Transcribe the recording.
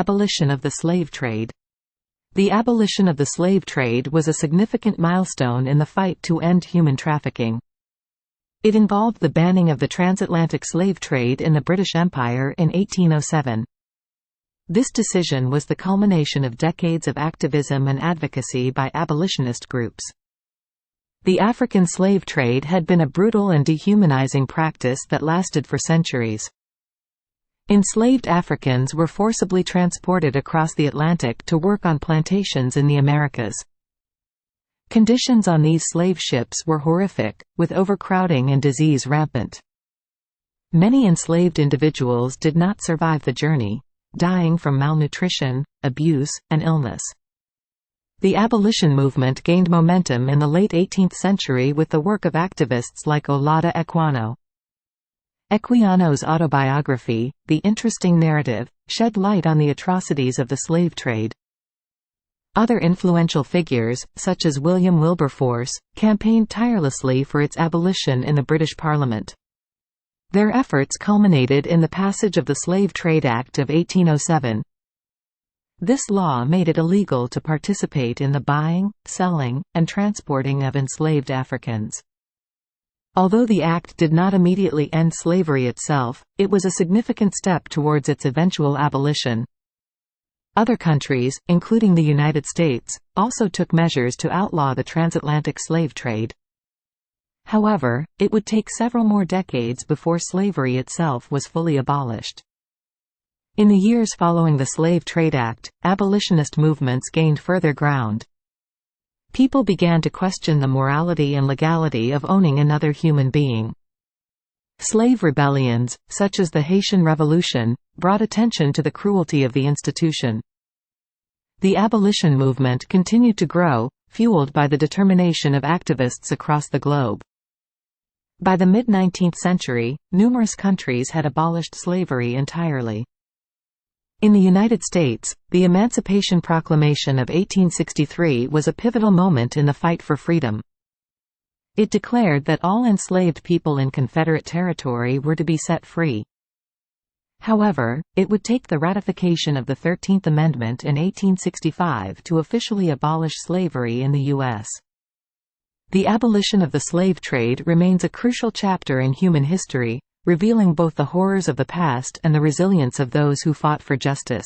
Abolition of the slave trade. The abolition of the slave trade was a significant milestone in the fight to end human trafficking. It involved the banning of the transatlantic slave trade in the British Empire in 1807. This decision was the culmination of decades of activism and advocacy by abolitionist groups. The African slave trade had been a brutal and dehumanizing practice that lasted for centuries. Enslaved Africans were forcibly transported across the Atlantic to work on plantations in the Americas. Conditions on these slave ships were horrific, with overcrowding and disease rampant. Many enslaved individuals did not survive the journey, dying from malnutrition, abuse, and illness. The abolition movement gained momentum in the late 18th century with the work of activists like Olaudah Equiano. Equiano's autobiography, The Interesting Narrative, shed light on the atrocities of the slave trade. Other influential figures, such as William Wilberforce, campaigned tirelessly for its abolition in the British Parliament. Their efforts culminated in the passage of the Slave Trade Act of 1807. This law made it illegal to participate in the buying, selling, and transporting of enslaved Africans. Although the act did not immediately end slavery itself, it was a significant step towards its eventual abolition. Other countries, including the United States, also took measures to outlaw the transatlantic slave trade. However, it would take several more decades before slavery itself was fully abolished. In the years following the Slave Trade Act, abolitionist movements gained further ground. People began to question the morality and legality of owning another human being. Slave rebellions, such as the Haitian Revolution, brought attention to the cruelty of the institution. The abolition movement continued to grow, fueled by the determination of activists across the globe. By the mid-19th century, numerous countries had abolished slavery entirely. In the United States, the Emancipation Proclamation of 1863 was a pivotal moment in the fight for freedom. It declared that all enslaved people in Confederate territory were to be set free. However, it would take the ratification of the 13th Amendment in 1865 to officially abolish slavery in the U.S. The abolition of the slave trade remains a crucial chapter in human history, revealing both the horrors of the past and the resilience of those who fought for justice.